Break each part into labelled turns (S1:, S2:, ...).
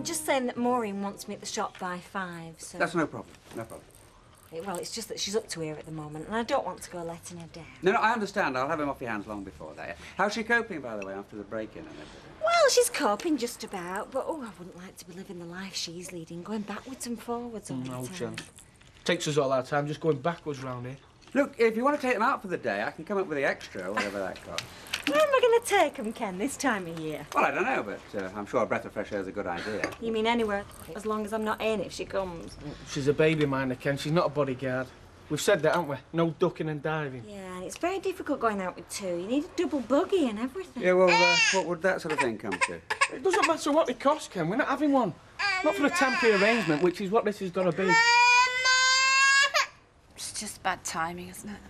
S1: just saying that Maureen wants me at the shop by 5, so...
S2: That's no problem, no problem.
S1: Well, it's just that she's up to here at the moment, and I don't want to go letting her down.
S2: No, I understand. I'll have him off your hands long before that. How's she coping, by the way, after the break-in and everything?
S1: Well, she's coping just about, but, I wouldn't like to be living the life she's leading, going backwards and forwards all the time.
S3: Jen. Takes us all our time just going backwards round here.
S2: Look, if you want to take them out for the day, I can come up with the extra, or whatever that costs.
S1: Where am I going to take them, Ken, this time of year?
S2: Well, I don't know, but I'm sure a breath of fresh air is a good idea.
S1: You mean anywhere, as long as I'm not in if she comes?
S3: She's a baby minder, Ken. She's not a bodyguard. We've said that, haven't we? No ducking and diving.
S1: Yeah, and it's very difficult going out with 2. You need a double buggy and everything.
S2: Yeah, well, what would that sort of thing come to?
S3: It doesn't matter what it costs, Ken. We're not having one. Not for a temporary arrangement, which is what this has got to be.
S4: It's just bad timing, isn't it?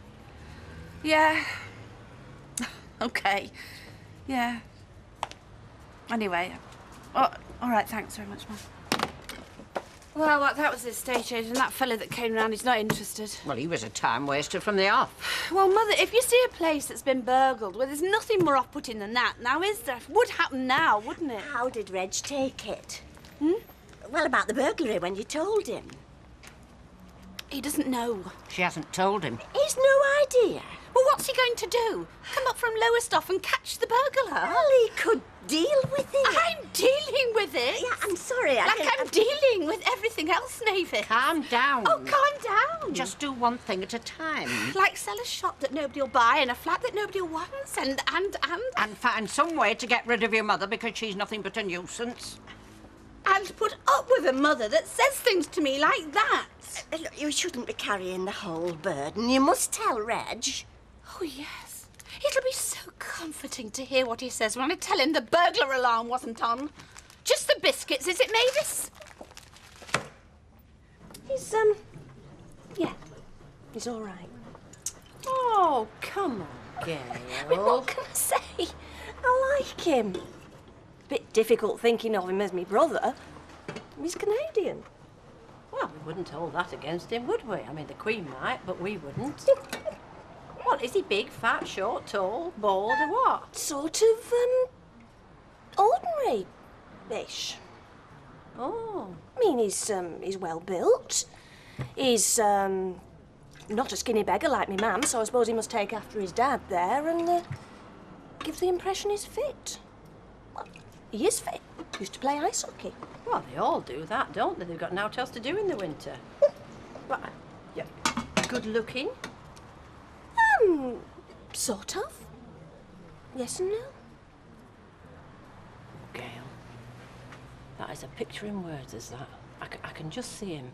S4: Yeah. OK. Yeah. Anyway. Oh, all right, thanks very much, Mum. Well, that was the estate agent. That fella that came round, he's not interested.
S5: Well, he was a time waster from the off.
S4: Well, Mother, if you see a place that's been burgled, well, there's nothing more off-putting than that, now is there? Would happen now, wouldn't it?
S6: How did Reg take it?
S4: Hmm?
S6: Well, about the burglary when you told him.
S4: He doesn't know.
S5: She hasn't told him.
S6: He's no idea.
S4: Well, what's he going to do? Come up from Lowestoft and catch the burglar?
S6: Well, he could deal with it.
S4: I'm dealing with it.
S6: Yeah, I'm sorry.
S4: I'm dealing with everything else, Mavis.
S5: Calm down.
S4: Oh, calm down.
S5: Just do one thing at a time.
S4: Like sell a shop that nobody will buy and a flat that nobody wants and...
S5: And find some way to get rid of your mother because she's nothing but a nuisance.
S4: And put up with a mother that says things to me like that.
S6: Look, you shouldn't be carrying the whole burden. You must tell Reg.
S4: Oh, yes. It'll be so comforting to hear what he says when I tell him the burglar alarm wasn't on. Just the biscuits, is it, Mavis?
S6: He's, yeah. He's all right.
S4: Oh, come on, Gail.
S6: I mean, what can I say? I like him. Bit difficult thinking of him as my brother. He's Canadian.
S7: Well, we wouldn't hold that against him, would we? I mean, the Queen might, but we wouldn't. What, is he big, fat, short, tall, bald, or what?
S6: Sort of, ordinary-ish.
S7: Oh.
S6: I mean, he's well built. He's, not a skinny beggar like me mum, so I suppose he must take after his dad there and, give the impression he's fit. Well, he is fit. Used to play ice hockey.
S7: Well, they all do that, don't they? They've got naught else to do in the winter. But, yeah, good-looking?
S6: Sort of. Yes and no.
S7: Gail, that is a picture in words, is that? I can just see him.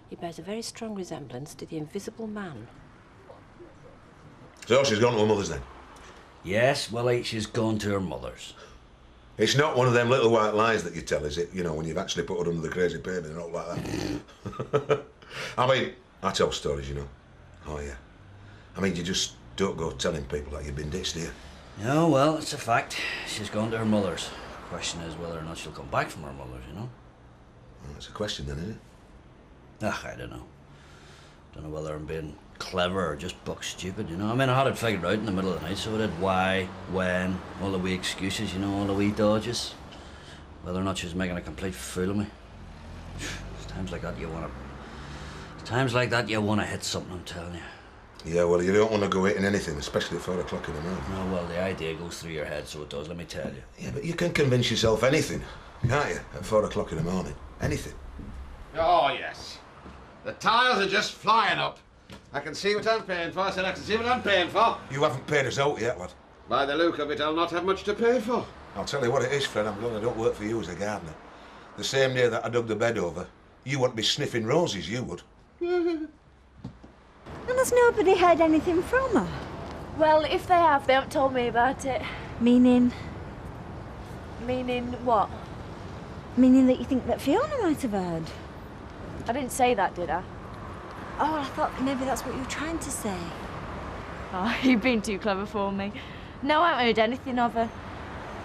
S7: He bears a very strong resemblance to the Invisible Man.
S8: So she's gone to her mother's then?
S9: Yes, Willie, she's gone to her mother's.
S8: It's not one of them little white lies that you tell, is it? You know, when you've actually put her under the crazy pavement and all like that. I mean, I tell stories, you know. Oh, yeah. I mean, you just don't go telling people that you've been ditched, do you?
S9: No, well, it's a fact. She's gone to her mother's. The question is whether or not she'll come back from her mother's, you know?
S8: Well, that's a question then, isn't it?
S9: Ugh, I don't know. Don't know whether I'm being clever or just buck stupid, you know? I mean, I had it figured out in the middle of the night, so I did why, when, all the wee excuses, you know, all the wee dodges. Whether or not she's making a complete fool of me. It's times like that you want to... Times like that you want to hit something, I'm telling you.
S8: Yeah, well, you don't want to go eating anything, especially at 4 o'clock in the morning.
S9: No, well, the idea goes through your head, so it does, let me tell you.
S8: Yeah, but you can convince yourself anything, can't you, at 4 o'clock in the morning? Anything.
S10: Oh, yes. The tiles are just flying up. I can see what I'm paying for. I said I can see what I'm paying for.
S8: You haven't paid us out yet, lad.
S10: By the look of it, I'll not have much to pay for.
S8: I'll tell you what it is, Fred, I'm glad I don't work for you as a gardener. The same day that I dug the bed over, you wouldn't be sniffing roses, you would.
S1: And has nobody heard anything from her?
S11: Well, if they have, they haven't told me about it.
S1: Meaning?
S11: Meaning what?
S1: Meaning that you think that Fiona might have heard?
S11: I didn't say that, did I?
S1: Oh, I thought maybe that's what you were trying to say.
S11: Oh, you've been too clever for me. No, I haven't heard anything of her.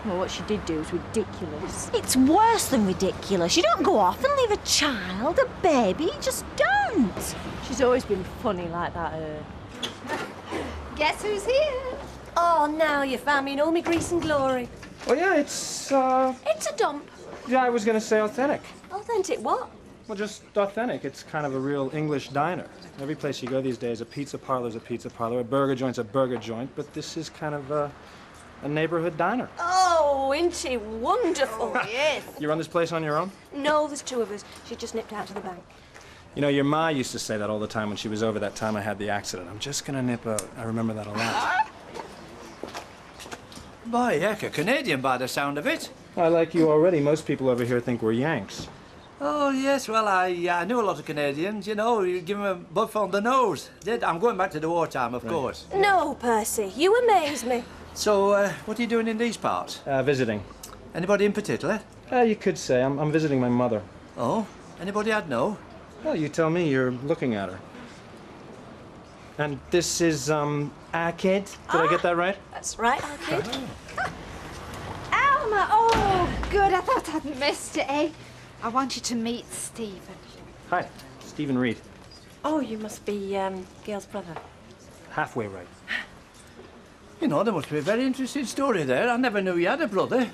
S11: Well, what she did do was ridiculous.
S1: It's worse than ridiculous. You don't go off and leave a child, a baby. You just don't.
S11: She's always been funny like that, her.
S4: Guess who's here?
S6: Oh, now you found me in all my grease and glory.
S3: Oh, yeah, it's
S6: It's a dump.
S3: Yeah, I was going to say authentic.
S6: Authentic what?
S3: Well, just authentic. It's kind of a real English diner. Every place you go these days, a pizza parlor's a pizza parlor, a burger joint's a burger joint, but this is kind of a neighborhood diner.
S6: Oh, isn't he wonderful?
S11: Yes.
S3: You run this place on your own?
S6: No, there's two of us. She just nipped out to the bank.
S3: You know, your ma used to say that all the time when she was over that time I had the accident. I'm just gonna nip out. I remember that a lot.
S12: Boy, you're a Canadian by the sound of it.
S3: I like you already. Most people over here think we're Yanks.
S12: Oh, yes, well, I knew a lot of Canadians, you know. You give them a buff on the nose. I'm going back to the wartime, of course.
S6: No, Percy, you amaze me.
S12: So, what are you doing in these parts?
S3: Visiting.
S12: Anybody in particular?
S3: You could say. I'm visiting my mother.
S12: Oh? Anybody I'd know?
S3: Well, you tell me. You're looking at her. And this is, our kid. Did I get that right?
S6: That's right, our kid.
S1: Alma! Oh, good. I thought I'd missed it, eh? I want you to meet Stephen.
S3: Hi, Stephen Reed.
S7: Oh, you must be Gail's brother.
S3: Halfway right.
S12: You know, there must be a very interesting story there. I never knew you had a brother,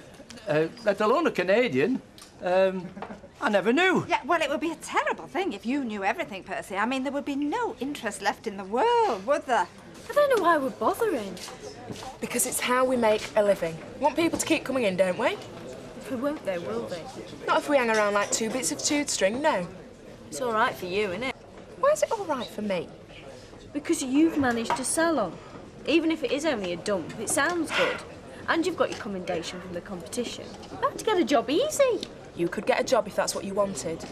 S12: let alone a Canadian. I never knew.
S1: Yeah, well, it would be a terrible thing if you knew everything, Percy. I mean, there would be no interest left in the world, would there?
S11: I don't know why we're bothering.
S13: Because it's how we make a living. Want people to keep coming in, don't we?
S11: If we won't, they will be.
S13: Not if we hang around like two bits of chewed string, no.
S11: It's all right for you, innit?
S13: Why is it all right for me?
S11: Because you've managed a salon. Even if it is only a dump, it sounds good. And you've got your commendation from the competition. You have to get a job easy.
S13: You could get a job if that's what you wanted.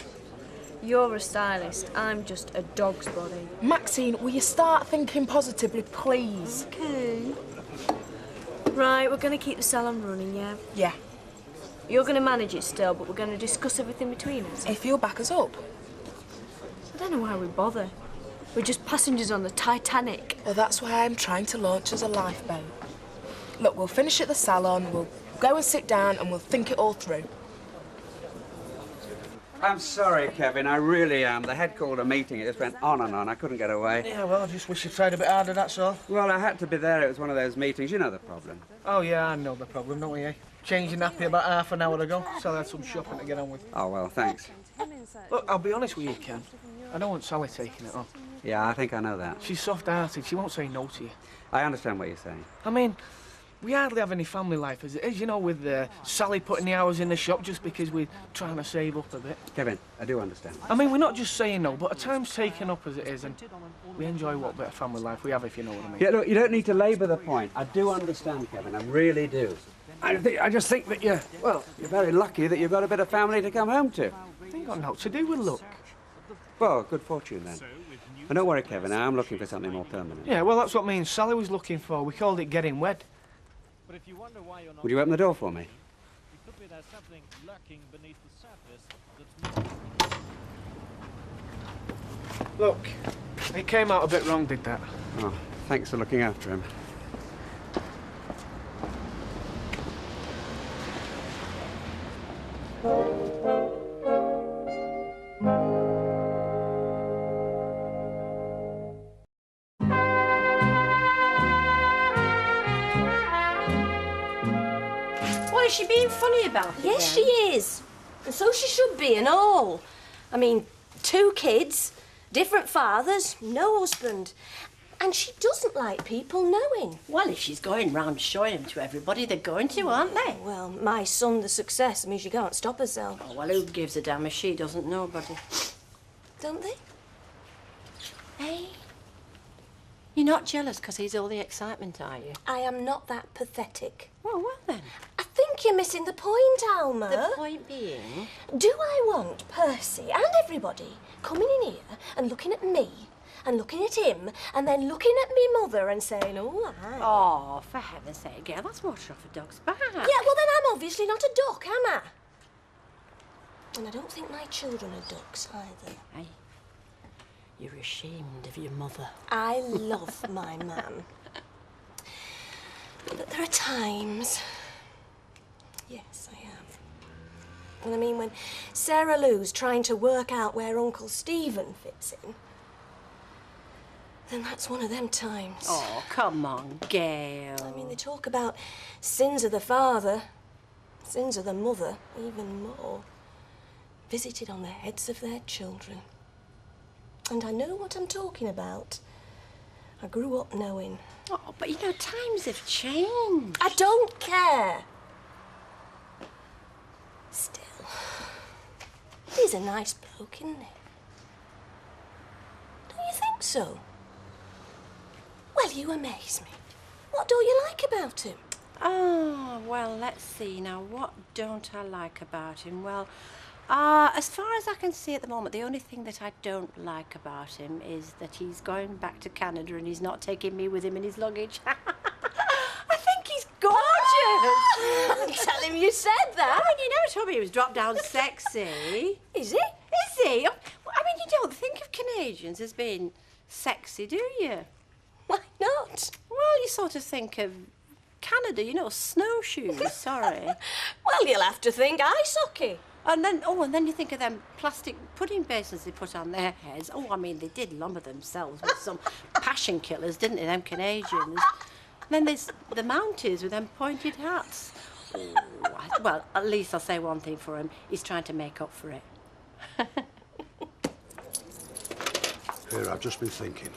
S11: You're a stylist. I'm just a dog's body.
S13: Maxine, will you start thinking positively, please?
S11: Okay. Right, we're going to keep the salon running, yeah?
S13: Yeah.
S11: You're going to manage it still, but we're going to discuss everything between us.
S13: If you'll back us up.
S11: I don't know why we bother. We're just passengers on the Titanic.
S13: Well, that's why I'm trying to launch as a lifeboat. Look, we'll finish at the salon, we'll go and sit down and we'll think it all through.
S2: I'm sorry, Kevin, I really am. The head called a meeting, it just went on and on. I couldn't get away.
S3: Yeah, well, I just wish you tried a bit harder, that's all.
S2: Well, I had to be there. It was one of those meetings. You know the problem.
S3: Oh, yeah, I know the problem, don't we, eh? Changing nappy about half an hour ago, so I had some shopping to get on with.
S2: Oh, well, thanks.
S3: Look, I'll be honest with you, Ken. I don't want Sally taking it on.
S2: Yeah, I think I know that.
S3: She's soft-hearted. She won't say no to you.
S2: I understand what you're saying.
S3: I mean, we hardly have any family life as it is, you know, with Sally putting the hours in the shop just because we're trying to save up a bit.
S2: Kevin, I do understand.
S3: I mean, we're not just saying no, but at times taking up as it is, and we enjoy what bit of family life we have, if you know what I mean.
S2: Yeah, look, you don't need to labour the point. I do understand, Kevin, I really do. I just think that you're very lucky that you've got a bit of family to come home to.
S3: It ain't got naught to do with luck.
S2: Well, good fortune then. And don't worry, Kevin, I'm looking for something more permanent.
S3: Yeah, well, that's what me and Sally was looking for. We called it getting wed.
S2: Would you open the door for me?
S3: Look, it came out a bit wrong, did that?
S2: Oh, thanks for looking after him.
S7: What, is she being funny about it?
S6: Yes,
S7: then?
S6: she is. And so she should be, and all. I mean, 2 kids, different fathers, no husband. And she doesn't like people knowing.
S7: Well, if she's going round showing him to everybody, they're going to, aren't they?
S6: Well, my son, the success, I mean, she can't stop herself.
S7: Oh, well, who gives a damn if she doesn't, nobody.
S6: Don't they?
S7: Hey? You're not jealous because he's all the excitement, are you?
S6: I am not that pathetic.
S7: Well then.
S6: I think you're missing the point, Alma.
S7: The point being?
S6: Do I want Percy and everybody coming in here and looking at me and looking at him and then looking at me mother and saying, oh, aye.
S7: Oh, for heaven's sake, girl, that's water off a dog's back.
S6: Yeah, well, then I'm obviously not a duck, am I? And I don't think my children are ducks either.
S7: Hey, you're ashamed of your mother.
S6: I love my man. But there are times... Yes, I have. And I mean, when Sarah Lou's trying to work out where Uncle Stephen fits in, then that's one of them times.
S7: Oh, come on, Gail.
S6: I mean, they talk about sins of the father, Sins of the mother, even more. Visited on the heads of their children. And I know what I'm talking about. I grew up knowing.
S7: Oh, but you know, times have changed.
S6: I don't care. Still, he's a nice bloke, isn't he? Don't you think so? Well, you amaze me. What don't you like about him?
S7: Oh, well, let's see now. What don't I like about him? Well, as far as I can see at the moment, the only thing that I don't like about him is that he's going back to Canada and he's not taking me with him in his luggage. I think he's gorgeous.
S6: Tell him you said that.
S7: Well, you never told me he was drop down sexy.
S6: Is he?
S7: Is he? I mean, you don't think of Canadians as being sexy, do you?
S6: Why not?
S7: Well, you sort of think of Canada, you know, snowshoes, sorry.
S6: Well, you'll have to think ice hockey.
S7: And then you think of them plastic pudding basins they put on their heads. Oh, I mean, they did lumber themselves with some passion killers, didn't they, them Canadians? And then there's the Mounties with them pointed hats. Oh, well, at least I'll say one thing for him. He's trying to make up for it.
S14: Here, I've just been thinking.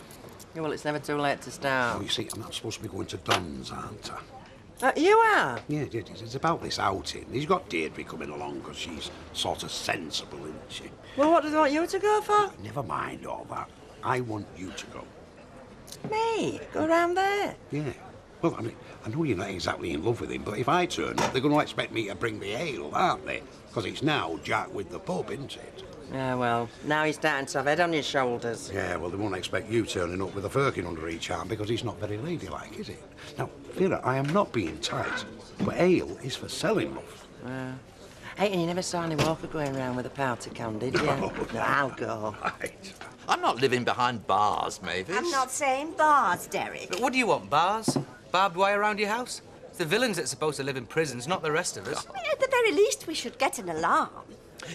S15: Yeah, well, it's never too late to start.
S14: Oh, you see, I'm not supposed to be going to Don's, aren't I?
S15: You are?
S14: Yeah, it's about this outing. He's got Deirdre coming along because she's sort of sensible, isn't she?
S15: Well, what does he want you to go for?
S14: Never mind all that. I want you to go.
S15: Me? Go round there?
S14: Yeah. Well, I mean, I know you're not exactly in love with him, but if I turn up, they're going to expect me to bring the ale, aren't they? Because it's now Jack with the pub, isn't it?
S15: Yeah, well, now you're starting to have head on your shoulders.
S14: Yeah, well, they won't expect you turning up with a firkin under each arm because he's not very ladylike, is it? Now, Vera, I am not being tight, but ale is for selling, love.
S15: Hey, and you never saw any Walker going round with a powder can, did you?
S14: No.
S15: No, I'll go.
S14: Right.
S16: I'm not living behind bars, Mavis.
S17: I'm not saying bars, Derek.
S18: But what do you want, bars? Barbed wire around your house? It's the villains that's supposed to live in prisons, not the rest of us.
S17: I mean, at the very least, we should get an alarm.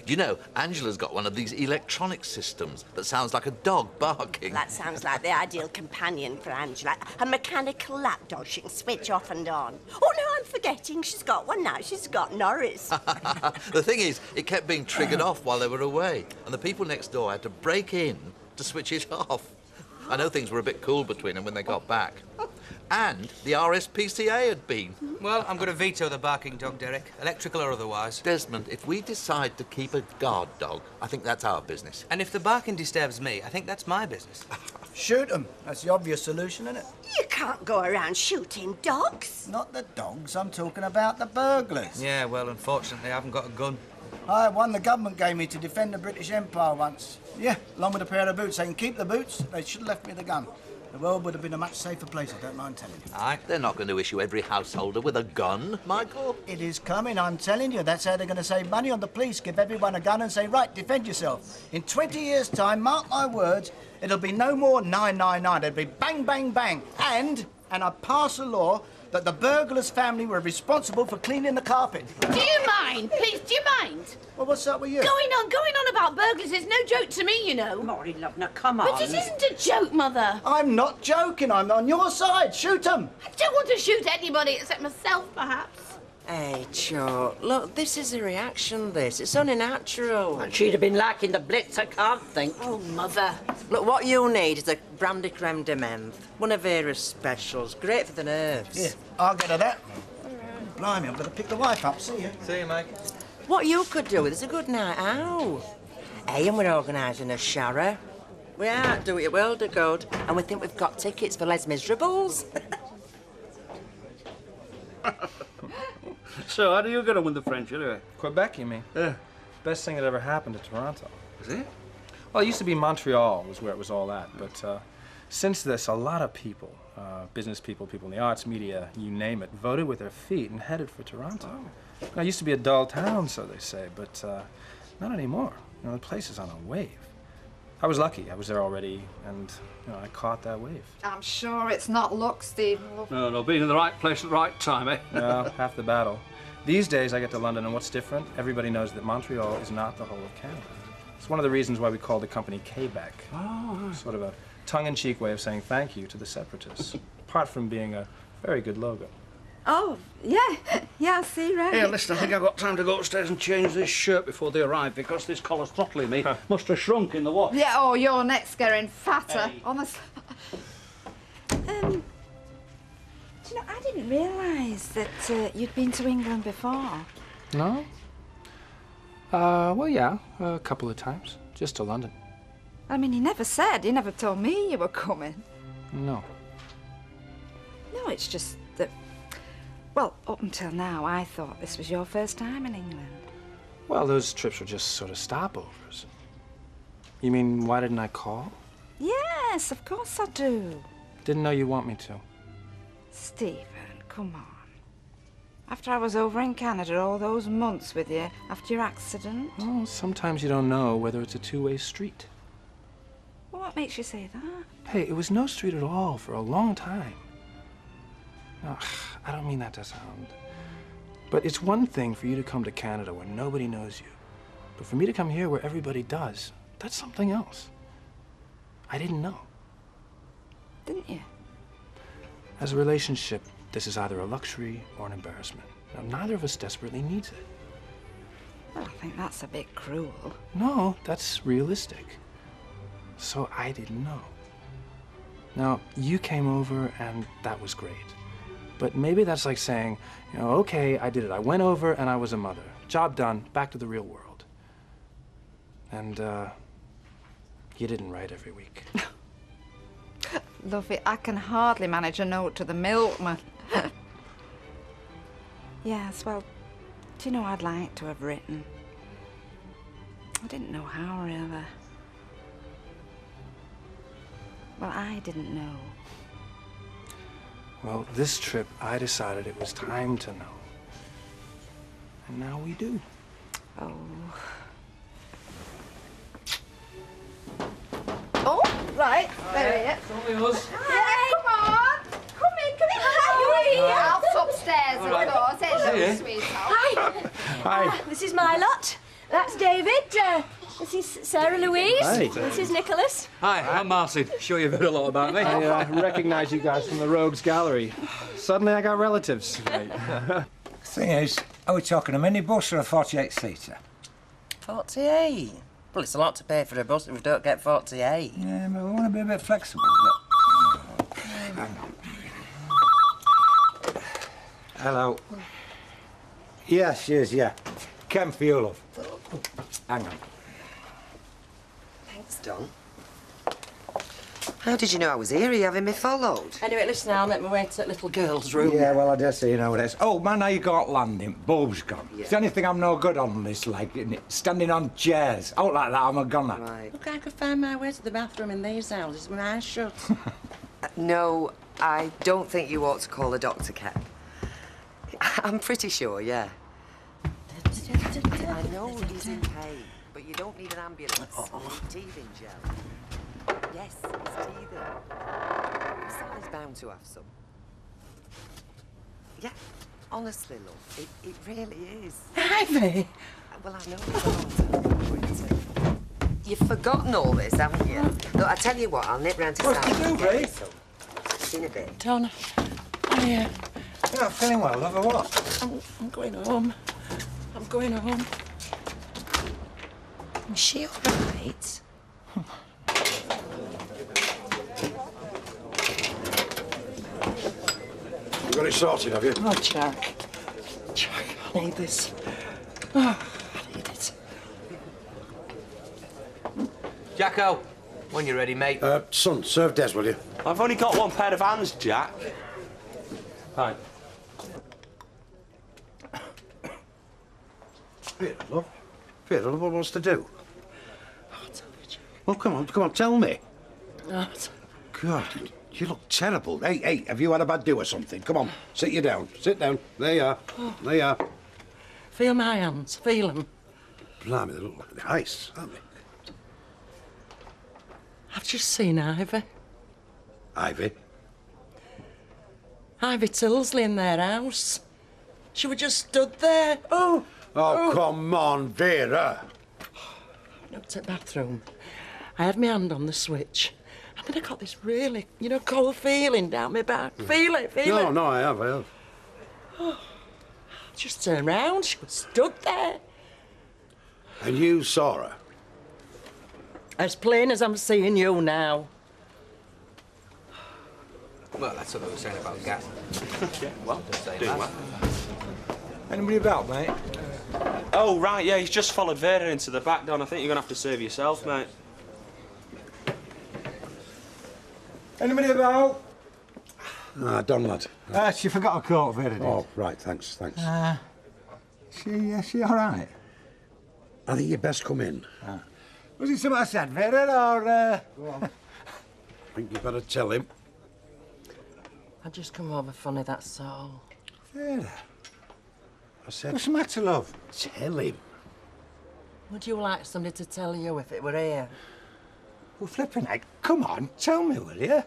S16: You know, Angela's got one of these electronic systems that sounds like a dog barking.
S17: That sounds like the ideal companion for Angela. A mechanical lapdog she can switch off and on. Oh, no, I'm forgetting. She's got one now. She's got Norris.
S16: The thing is, it kept being triggered off while they were away, and the people next door had to break in to switch it off. I know things were a bit cool between them when they got back. And the RSPCA had been.
S18: Well, I'm going to veto the barking dog, Derek, electrical or otherwise.
S16: Desmond, if we decide to keep a guard dog, I think that's our business.
S18: And if the barking disturbs me, I think that's my business.
S12: Shoot them. That's the obvious solution, isn't it?
S17: You can't go around shooting dogs.
S12: Not the dogs, I'm talking about the burglars.
S18: Yeah, well, unfortunately, I haven't got a gun.
S12: I had one the government gave me to defend the British Empire once. Yeah, along with a pair of boots. They can keep the boots, they should have left me the gun. The world would have been a much safer place, I don't mind telling you.
S16: Aye, they're not going to issue every householder with a gun, Michael.
S12: It is coming, I'm telling you. That's how they're going to save money on the police. Give everyone a gun and say, right, defend yourself. In 20 years' time, mark my words, it'll be no more 999. It'll be bang, bang, bang. And I pass a law that the burglar's family were responsible for cleaning the carpet.
S4: Do you mind? Please, do you mind?
S12: Well, what's up with you?
S4: Going on about burglars is no joke to me, you know.
S5: Maury, love, now come on.
S4: But it isn't a joke, Mother.
S12: I'm not joking. I'm on your side. Shoot them.
S4: I don't want to shoot anybody except myself, perhaps.
S15: Hey, Cho, look, this is a reaction, this. It's only natural.
S5: And she'd have been liking the Blitz, I can't think.
S4: Oh, Mother.
S15: Look, what you need is a brandy creme de menthe. One of Vera's specials. Great for the nerves.
S12: Here, I'll get her that. Blimey, I'm going to pick the wife up. See you.
S18: See you, mate.
S15: What you could do with is a good night out. Hey, and we're organising a shower. We are, do it your world of good. And we think we've got tickets for Les Miserables.
S3: So, how do you get on with the French, anyway? Quebec, you mean? Yeah. Best thing that ever happened to Toronto. Is it? Well, it used to be Montreal was where it was all at, but since this, a lot of people, business people, people in the arts, media, you name it, voted with their feet and headed for Toronto. Now, it used to be a dull town, so they say, but not anymore. You know, the place is on a wave. I was lucky. I was there already, and you know, I caught that wave.
S19: I'm sure it's not luck, Steve.
S2: No, being in the right place at the right time, eh?
S3: No, half the battle. These days, I get to London, and what's different? Everybody knows that Montreal is not the whole of Canada. It's one of the reasons why we call the company Quebec. Oh. Sort of a tongue-in-cheek way of saying thank you to the separatists, apart from being a very good logo.
S19: Oh, yeah. Yeah, I see, right.
S14: Here, listen, I think I've got time to go upstairs and change this shirt before they arrive because this collar's throttling me. Must have shrunk in the wash.
S19: Yeah, oh, your neck's getting fatter,
S14: Hey.
S19: honestly. Do you know, I didn't realise that you'd been to England before.
S3: No? Well, yeah, a couple of times. Just to London.
S19: I mean, you never said, you never told me you were coming.
S3: No.
S19: No, it's just that, well, up until now, I thought this was your first time in England.
S3: Well, those trips were just sort of stopovers. You mean, why didn't I call?
S19: Yes, of course I do.
S3: Didn't know you want me to.
S19: Stephen, come on. After I was over in Canada all those months with you, after your accident.
S3: Well, sometimes you don't know whether it's a two-way street.
S19: Well, what makes you say that?
S3: Hey, it was no street at all for a long time. No, I don't mean that to sound... But it's one thing for you to come to Canada where nobody knows you. But for me to come here where everybody does, that's something else. I didn't know.
S19: Didn't you?
S3: As a relationship, this is either a luxury or an embarrassment. Now, neither of us desperately needs it.
S19: Well, I think that's a bit cruel.
S3: No, that's realistic. So I didn't know. Now, you came over and that was great. But maybe that's like saying, you know, okay, I did it. I went over and I was a mother. Job done, back to the real world. And, you didn't write every week.
S19: Love it, I can hardly manage a note to the milkman. Yes, well, do you know I'd like to have written? I didn't know how, really. Well, I didn't know.
S3: Well, this trip, I decided it was time to know. And now we do.
S19: Oh. Oh, right, there he is.
S3: It's only us.
S19: Hey, come on. Come in. Hi, you're here. Alf's upstairs,
S3: All right.
S19: of course. Hello,
S3: Here.
S19: sweetheart.
S6: Hi.
S3: Hi.
S6: This is my lot. That's David. This is Sarah Louise.
S3: Hi.
S6: This is Nicholas.
S18: Hi, I'm Martin. Sure you've heard a lot about me.
S3: I recognize you guys from the Rogues Gallery. Suddenly I got relatives.
S20: Thing is, are we talking a minibus or a 48-seater?
S15: 48? Well, it's a lot to pay for a bus if we don't get 48.
S20: Yeah, but we want to be a bit flexible. Hang on. Hello. Yes, yes, yeah. Ken for you, love. Hang on.
S15: Thanks, Don. How did you know I was here? Are you having me followed? Anyway, listen, I'll make my way to that little girl's room.
S20: Yeah, well, I dare say you know what it is. Oh, man, how you got landing? Bulb's gone.
S15: Yeah.
S20: It's the only thing I'm no good on this, like, isn't it? Standing on chairs. Out like that, I'm a goner.
S15: Right. Look, I could find my way to the bathroom in these houses with my eyes shut.
S21: No, I don't think you ought to call a doctor, Ken. I'm pretty sure, yeah. I know he's in pain, but you don't need an ambulance. You need teething gel. Yes, he's teething. Sally's bound to have some. Yeah, honestly, love, it really is.
S15: Ivy!
S21: Well, I know it's a long time ago. You've forgotten all this, haven't you? Look, I tell you what, I'll nip round to
S20: What's
S21: Sally
S20: to do,
S21: and get
S20: Ray?
S21: you some. See you in a bit.
S15: Don,
S20: You're not feeling well, love, or what?
S15: I'm going home. I'm going home.
S21: Is she all right?
S14: You got it sorted, have you?
S15: Oh, Jack. Jack, I need this. Oh, I need it.
S18: Jacko, when you're ready, mate.
S14: Son, serve Des, will you?
S18: I've only got one pair of hands, Jack. Hi.
S14: Vera, love. Vera, love, what wants to do? Well, come on, tell me. God, you look terrible. Hey, have you had a bad do or something? Come on, sit you down. Sit down. There you are. There you are.
S15: Feel my hands. Feel them.
S14: Blimey, they look like the ice, aren't they?
S15: I've just seen Ivy.
S14: Ivy?
S15: Ivy Tilsley in their house. She was just stood there.
S14: Oh, come on, Vera.
S15: I went to the bathroom. I had my hand on the switch. And then I got this really, cold feeling down my back. Feel it, feel it.
S14: No, I have.
S15: Just turned round, she was stood there.
S14: And you saw her?
S15: As plain as I'm seeing you now.
S18: Well, that's what I was saying about gas.
S9: Yeah, well,
S18: Just saying
S9: doing
S18: that.
S9: well. Anybody about, mate? Oh, right, yeah, he's just followed Vera into the back, Don. I think you're going to have to serve yourself, mate. Anybody about?
S14: Ah, Don, lad.
S20: She forgot her coat, Vera did.
S14: Oh, right, thanks.
S20: She all right?
S14: I think you'd best come in.
S20: Was it something I said, Vera, or...
S14: Go on. I think you better tell him.
S15: I just come over funny, that's all.
S20: Vera?
S14: I said...
S20: What's the matter, love?
S14: Tell him.
S15: Would you like somebody to tell you if it were here?
S20: Well, flipping heck, come on, tell me, will you?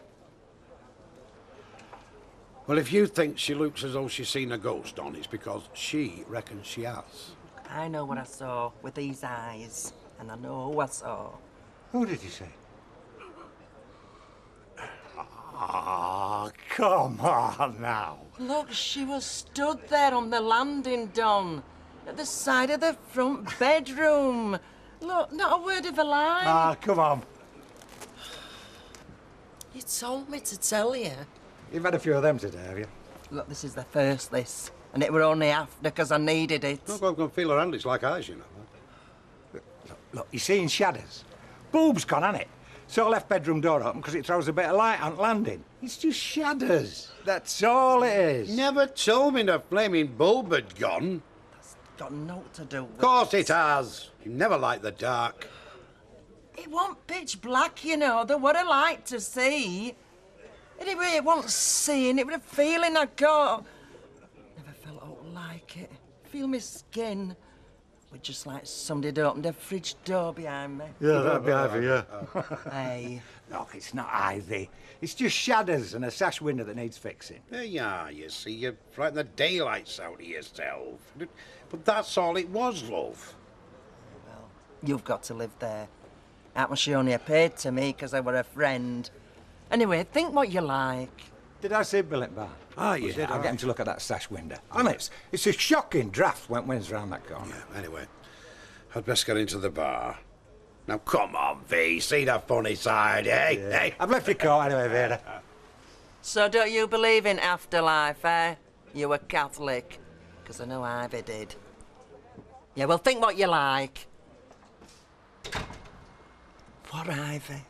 S14: Well, if you think she looks as though she's seen a ghost, Don, it's because she reckons she has.
S15: I know what I saw with these eyes, and I know who I saw.
S20: Who did you say? Oh, come on now.
S15: Look, she was stood there on the landing, Don, at the side of the front bedroom. Look, not a word of a lie.
S20: Ah, come on.
S15: You told me to tell you.
S20: You've had a few of them today, have you?
S15: Look, this is the first, this. And it were only after, because I needed it.
S14: Look, I'm going to feel her hand. It's like eyes, you know.
S20: Look, you're seeing shadows. Bulb's gone, hasn't it? So I left bedroom door open because it throws a bit of light on landing. It's just shadows. That's all it is.
S14: You never told me the flaming bulb had gone.
S15: That's got naught to do with
S14: Of course it has. You never liked the dark.
S15: It wasn't pitch black, you know. There were a light to see. Anyway, it wasn't seeing, it was a feeling I got. Never felt out like it. Feel my skin. But just like somebody'd opened a fridge door behind me.
S20: Yeah, that'd be Ivy, yeah.
S15: Hey.
S20: Look, it's not Ivy. It's just shadows and a sash window that needs fixing.
S14: There you are, you see. You frighten the daylights out of yourself. But that's all it was, love.
S15: Well, you've got to live there. That was she only appeared to me because I were a friend. Anyway, think what you like.
S20: Did I see Bill at bar?
S14: Ah, you did.
S20: I'll get him to look at that sash window. Honest, it's a shocking draft when it's round that corner.
S14: Yeah, anyway, I'd best get into the bar. Now, come on, V, see the funny side, eh?
S20: Yeah.
S14: Hey?
S20: I've left your coat anyway, Vera.
S15: So don't you believe in afterlife, eh? You were Catholic. Because I know Ivy did. Yeah, well, think what you like. What, Ivy?